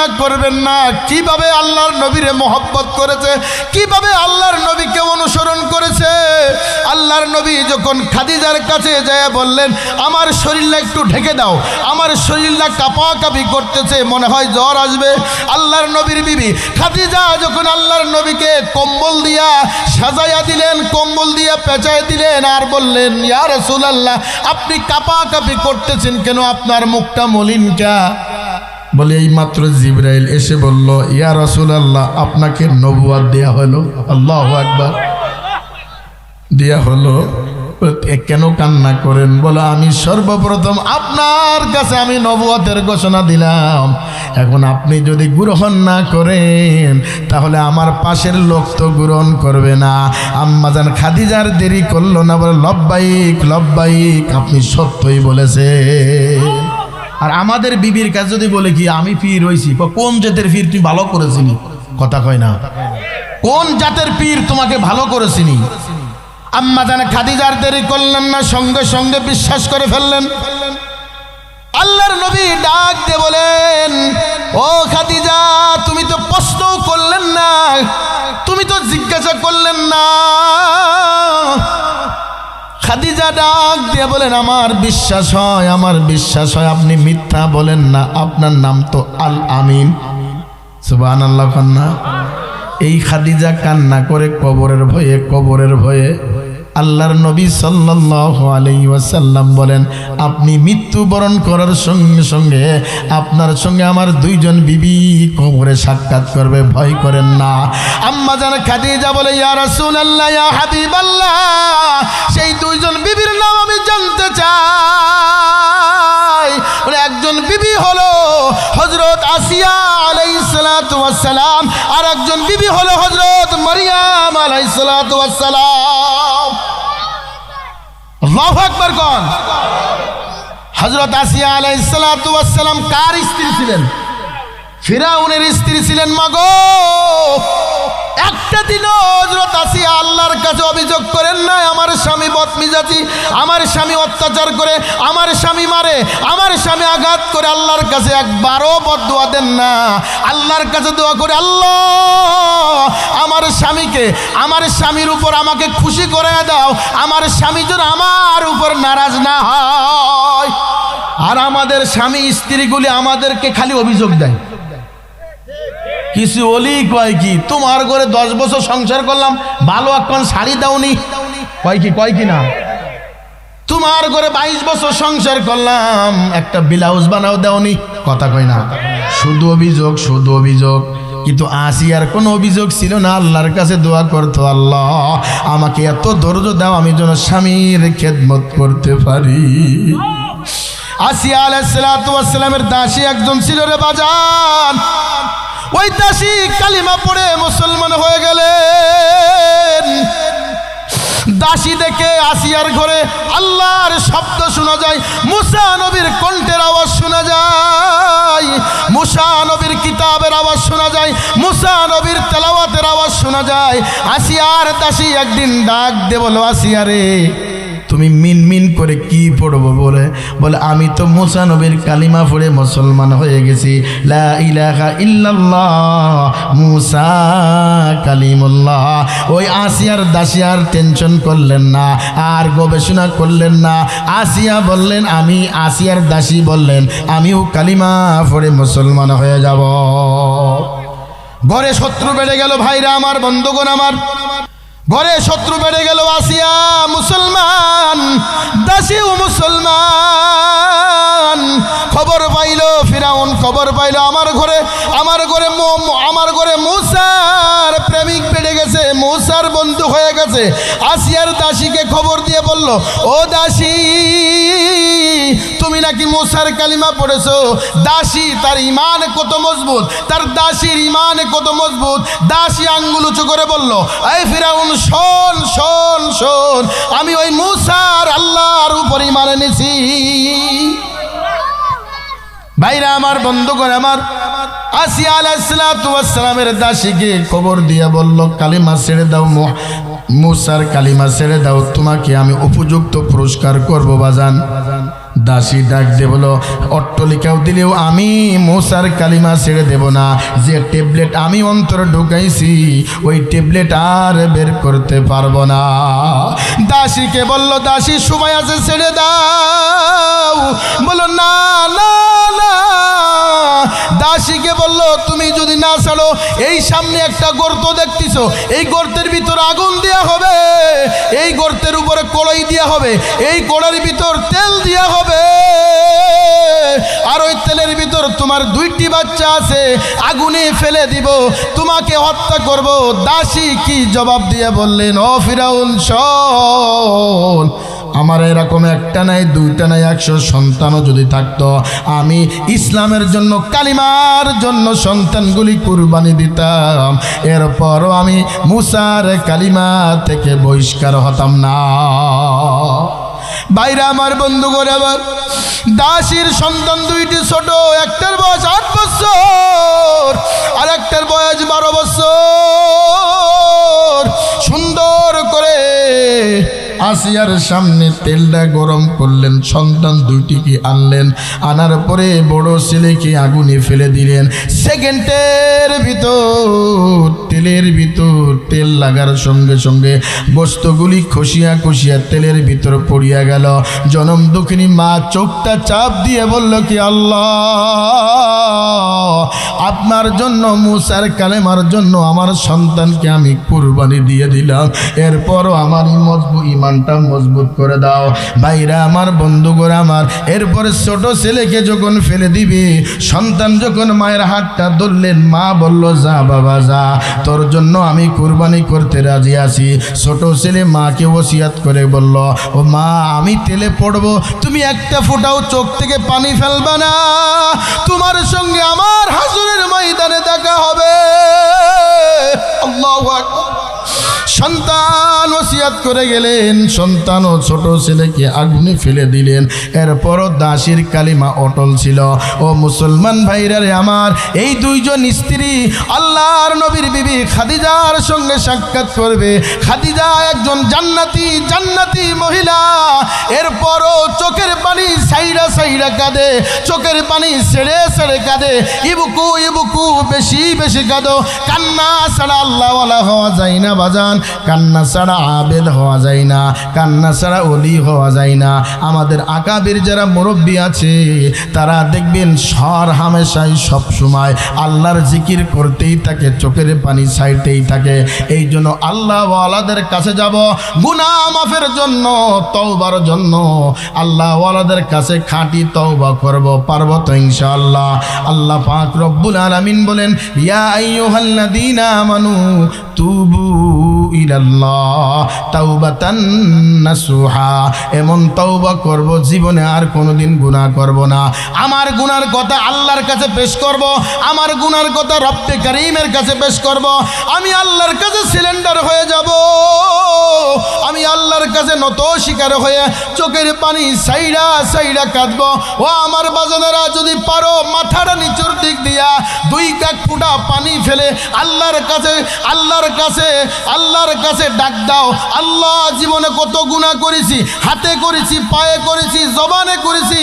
কান্না করবেন না। কিভাবে আল্লাহর নবীরে মহব্বত করেছে, কিভাবে আল্লাহর নবীকে অনুসরণ করেছে। আল্লাহর নবী যখন খাদিজার কাছে যায় বললেন, আমার শরীরটা একটু ঢেকে দাও, আমার শরীরটা কাঁপাকাঁপি করতেছে, মনে হয় জ্বর আসবে। আল্লাহর নবীর বিবি খাদিজা যখন আল্লাহর নবীকে কম্বল দিয়া সাজাইয়া দিলেন, কম্বল দিয়া পেঁচায় দিলেন, আর বললেন, ইয়া রাসূলুল্লাহ, আপনি কাঁপাকাঁপি করতেছেন কেন, আপনার মুখটা মলিন কা? বলে এই মাত্র জিবরাইল এসে বলল, ইয়া রাসূলুল্লাহ, আপনাকে নবুয়ত দেয়া হলো। আল্লাহু আকবার, দেয়া হলো। কেন কান্না করেন? বলে আমি সর্বপ্রথম আপনার কাছে আমি নবুয়তের ঘোষণা দিলাম, এখন আপনি যদি গ্রহণ না করেন তাহলে আমার পাশের লোক তো গ্রহণ করবে না। আম্মাজান খাদিজার দেরি করলো না, বলে লব্বাইক লব্বাইক, আপনি সত্যই বলেছেন। আর আমাদের বিবির কাছে যদি বলে কি আমি পীর হইছি, কোন জাতের পীর তুই ভালো করেছিনি? কথা কয় না, কোন জাতের পীর তোমাকে ভালো করেছিনি? আম্মা জান খাদিজার দেরি করলেন না, সঙ্গে সঙ্গে বিশ্বাস করে ফেললেন। আল্লাহর নবী ডাক দিয়ে বলেন, ও খাদিজা, তুমি তো প্রশ্ন করলেন না, তুমি তো জিজ্ঞাসা করলেন না। খাদিজা ডাক দিয়ে বলেন, আমার বিশ্বাস হয়, আমার বিশ্বাস হয়, আপনি মিথ্যা বলেন না, আপনার নাম তো আল আমিন। সুবহানাল্লাহ কন্যা। এই খাদিজা কান্না করে কবরের ভয়ে, কবরের ভয়ে। আল্লাহর নবী সাল্লাল্লাহু আলাইহি ওয়াসাল্লাম বলেন, আপনি মৃত্যুবরণ করার সঙ্গে সঙ্গে আপনার সঙ্গে আমার দুইজন বিবি কবরে সাক্ষাৎ করবে, ভয় করেন না। আম্মা জান খাদিজা বলে, ইয়া রাসূলুল্লাহ, ইয়া হাবিবাল্লাহ, সেই দুইজন বিবির নাম আমি জানতে চাই। একজন বিবি হলো হযরত আসিয়া আলাইহিস সালাতু ওয়াস সালাম, আর একজন বিবি হলো হযরত মারইয়াম আলাইহিস সালাতু ওয়াস সালাম। আল্লাহু আকবার কোন? হযরত আসিয়া আলাইহিস সালাতু ওয়াস সালাম কার স্ত্রী ছিলেন? ফিরাউনের স্ত্রী ছিলেন। মাগো, একটা দিনও হযরত আসিয়া আল্লাহর কাছে অভিযোগ করেন না, আমার স্বামী বদমিজাজি, আমার স্বামী অত্যাচার করে, আমার স্বামী মারে, আমার স্বামী আঘাত করে। আল্লাহর কাছে একবারও বদদুয়া দেন না। আল্লাহর কাছে দোয়া করে, আল্লাহ আমার স্বামীকে, আমার স্বামীর উপর আমাকে খুশি করে দাও, আমার স্বামী যেন আমার উপর নারাজ না হয়। আর আমাদের স্বামী স্ত্রীগুলি আমাদেরকে খালি অভিযোগ দেয়। কিছু ওলি কয় কি, তোমার ঘরে 10 বছর সংসার করলাম, ভালো এখন শাড়ি দাওনি, কয় কি, কয় কি না? তোমার ঘরে 22 বছর সংসার করলাম, একটা ব্লাউজ বানাও দাওনি, কথা কয় না? শুধু অভিযোগ, শুধু অভিযোগ। কিন্তু আসিয়ার কোনো অভিযোগ ছিল না, আল্লাহর কাছে দোয়া করতো, আল্লাহ আমাকে এত ধৈর্য দাও, আমি যেন স্বামীর খেদমত করতে পারি। আসিয়া আলাইহিস সালাতু ওয়াস সালামের দাসী একজন ছিল রে বাজান। ওই দাসী কালিমা পড়ে মুসলমান হয়ে গেলেন। দাসী দেখে আসিয়ার ঘরে আল্লাহর শব্দ শোনা যায়, মুসা নবীর কণ্ঠের আওয়াজ শোনা যায়, মুসা নবীর কিতাবের আওয়াজ শোনা যায়, মুসা নবীর তেলাওয়াতের আওয়াজ শোনা যায়। আসিয়ার দাসী একদিন ডাক দে বলো, আসিয়া রে, তুমি মিন মিন করে কি পড়বো? বলে আমি তো মুসা নবীর কালিমা পড়ে মুসলমান হয়ে গেছি, লা ইলাহা ইল্লাল্লাহ মুসা কালিমুল্লাহ। ওই আসিয়ার দাসী আর টেনশন করলেন না, আর গবেষণা করলেন না। আসিয়া বললেন, আমি আসিয়ার দাসী বললেন, আমিও কালিমা পড়ে মুসলমান হয়ে যাব। ঘরে শত্রু বেড়ে গেল ভাইরা আমার, বন্ধুগণ আমার, ঘরে শত্রু বেড়ে গেল। আসিয়া মুসলমান, দাসীও মুসলমান। খবর পাইল ফিরাউন, খবর পাইল আমার ঘরে মুসার প্রেমিক বেড়ে গেছে, মুসার বন্ধু হয়ে গেছে। আসিয়ার দাসীকে খবর দিয়ে বলল, ও দাসী, তুমি নাকি মুসার কালিমা পড়েছো। দাসী তার ইমান কত মজবুত, তার দাসীর ইমান কত মজবুত। দাসী আঙ্গুল উঁচু করে বলল, এই ফিরাউন, শোন শোন শোন, আমি ওই মুসার আল্লাহর উপর ঈমান এনেছি। ভাইরা আমার, বন্ধুগণ আমার, আসিয়া আলাইহিস সালাতু ওয়াস সালামের দাসীকে খবর দিয়ে বলল, কালিমা ছেড়ে দাও, মুসার কালিমা ছেড়ে দাও, তোমাকে আমি উপযুক্ত পুরস্কার করব বাজান। দাসী ডাক দে বলো, অট্টলিকাও দিলেও আমি মুসার কালিমা ছেড়ে দেব না। যে ট্যাবলেট আমি অন্তরে ঢুকাইছি ওই ট্যাবলেট আর বের করতে পারবো না। দাসীকে বলল, দাসী সময় আছে, ছেড়ে দাও। বলো না না না। দাসীকে বলল, তুমি যদি না ছাড়ো, এই সামনে একটা গর্ত দেখতেছো, এই গর্তের ভিতর আগুন দেওয়া হবে, এই গর্তের উপরে কড়াই দেওয়া হবে, এই কড়াইয়ের ভিতর তেল দেওয়া হবে, আর ওই তেলের ভিতর তোমার 2টি বাচ্চা আছে, আগুনে ফেলে দিব, তোমাকে হত্যা করব। দাসী কি জবাব দিয়ে বললেন, ও ফিরাউন শোন, আমার এরকম একটা নাই, 2টা নাই, 100 সন্তানও যদি থাকতো, আমি ইসলামের জন্য, কালিমার জন্য সন্তানগুলি কুরবানি দিতাম, এরপরও আমি মুসার কালিমা থেকে বহিষ্কার হতাম না। বাইরে আমার বন্ধু করে, আবার দাসীর সন্তান 2টি ছোট, একটার বয়স 8 বছর আর একটার বয়স 12 বছর। সুন্দর করে আসিয়ার সামনে তেলটা গরম করলেন, সন্তান 2টিকে আনলেন, আনার পরে বড় ছেলেকে আগুনে ফেলে দিলেন। সেকেন্ডের ভিতর তেলের ভিতর তেল লাগার সঙ্গে সঙ্গে গোস্তগুলি খসিয়া খসিয়া তেলের ভিতর পড়িয়া গেল। জনম দুঃখিনী মা চোখটা চাপ দিয়ে বলল কি, আল্লাহ আপনার জন্য, মুসার কালেমার জন্য আমার সন্তানকে আমি কুরবানি দিয়ে দিলাম, এরপরও আমার ইমানটা মজবুত করে দাও। ভাইরা আমার, বন্ধুগণ আমার, এরপরে ছোট ছেলেকে যখন ফেলে দিবে, সন্তান যখন মায়ের হাতটা ধরলেন, মা বলল, যা বাবা যা, তোর জন্য আমি কুরবানি করতে রাজি আছি। ছোট ছেলে মাকে ওসিয়াত করে বলল, ও মা, আমি তেলে পড়বো, তুমি একটা ফোঁটাও চোখ থেকে পানি ফেলবা না, তোমার সঙ্গে আমার হাসরের ময়দানে দেখা হবে। আল্লাহু আকবার। সন্তান ওসিয়াত করে গেলেন, সন্তানও ছোট ছেলেকে আগুনে ফেলে দিলেন। এরপরও দাসীর কালিমা অটল ছিল। ও মুসলমান ভাইরারে আমার, এই 2জন স্ত্রী আল্লাহর নবীর বিবি খাদিজার সঙ্গে সাক্ষাৎ করবে। খাদিজা একজন জান্নাতি মহিলা। এরপরও চোখের পানি সাইরা সাইরা কাঁদে, চোখের পানি ছেড়ে ছেড়ে কাঁদে, ইবুকু ইবুকু, বেশি বেশি কাঁদো। কান্না ছাড়া আল্লাহওয়ালা হওয়া যায় না বাজান, কান্না ছাড়া আবেদ হওয়া যায় না, কান্না ছাড়া ওলি হওয়া যায় না। আমাদের আকাবির যারা মুরব্বী আছে, তারা দেখবেন সর হামেশাই সব সময় আল্লাহর জিকির করতেই থাকে, চোখের পানি ছাইতেই থাকে। এই জন্য আল্লাহওয়ালাদের কাছে যাব গুনাহ মাফের জন্য, তওবার জন্য। আল্লাহওয়ালাদের কাছে খাঁটি তওবা করব, পারবো তো ইনশাআল্লাহ। আল্লাহ পাক রব্বুল আলামিন বলেন, ইয়া আইয়ুহাল্লাযীনা আমানু তুবু ইলাল্লাহ তাওবাতান নাসুহা। এমন তওবা করব, জীবনে আর কোনোদিন গুনাহ করব না। আমার গুনার কথা আল্লাহর কাছে পেশ করব, আমার গুনার কথা রব্বে কারীমের কাছে পেশ করব। আমি আল্লাহর কাছে সিলিন্ডার হয়ে যাব, আমি আল্লাহর কাছে নত শিকার হয়ে চোখের পানি সাইরা সাইরা কাঁদব। ও আমার বাজানেরা, যদি পারো মাথাটা নিচুর দিক দিয়া 2 কাক ফুটা পানি ফেলে আল্লাহর কাছে ডাক দাও। আল্লাহ, জীবনে কত গুনাহ করেছি, হাতে করেছি, পায়ে করেছি, জবানে করেছি,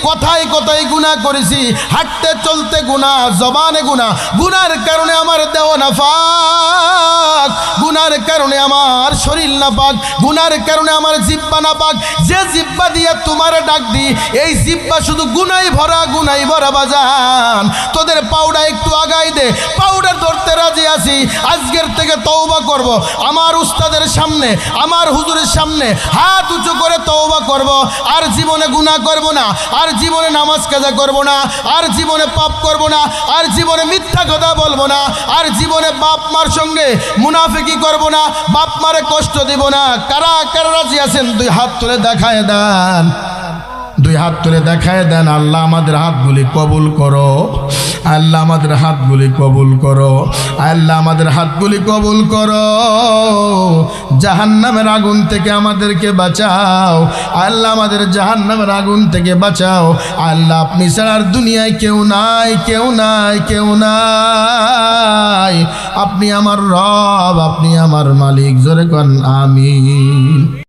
কথায় কথায় গুনাহ করেছি, হাঁটতে চলতে গুনাহ, জবানে গুনাহ। গুনার কারণে আমার দেহ নাপাক, গুনার কারণে আমার শরীর নাপাক, গুনার কারণে আমার জিহ্বা নাপাক। যে জিহ্বা দিয়ে তোমার ডাক দি, এই জিহ্বা শুধু গুনাই ভরা, গুনাই ভরা বাজান। তোদের পাউডার একটু আগাই দে, পাউডার ধরতে রাজি আছি। আজকের থেকে তওবা করব, আমার উস্তাদের সামনে, আমার হুজুরের সামনে হাত উঁচু করে তওবা করব। আর জীবনে গুনাহ করব না, আর জীবনে নামাজ কাজা করব না, আর জীবনে পাপ করব না, আর জীবনে মিথ্যা কথা বলবো না, আর জীবনে বাপ মার সঙ্গে মুনাফিকি করব না, বাপ মারে কষ্ট দিব না। কারা কারা রাজি আছেন 2 হাত তুলে দেখায় দেন, 2 হাত তুলে দেখায় দেন। আল্লাহ আমাদের হাতগুলি কবুল করো, আল্লাহ আমাদের হাতগুলি কবুল করো, আল্লাহ আমাদের হাতগুলি কবুল করো। জাহান্নামের আগুন থেকে আমাদেরকে বাঁচাও আল্লাহ, আমাদের জাহান্নামের আগুন থেকে বাঁচাও আল্লাহ। আপনি ছাড়া দুনিয়ায় কেউ নাই, কেউ নাই, কেউ নাই। আপনি আমার রব, আপনি আমার মালিক। জোরে কোন আমিন।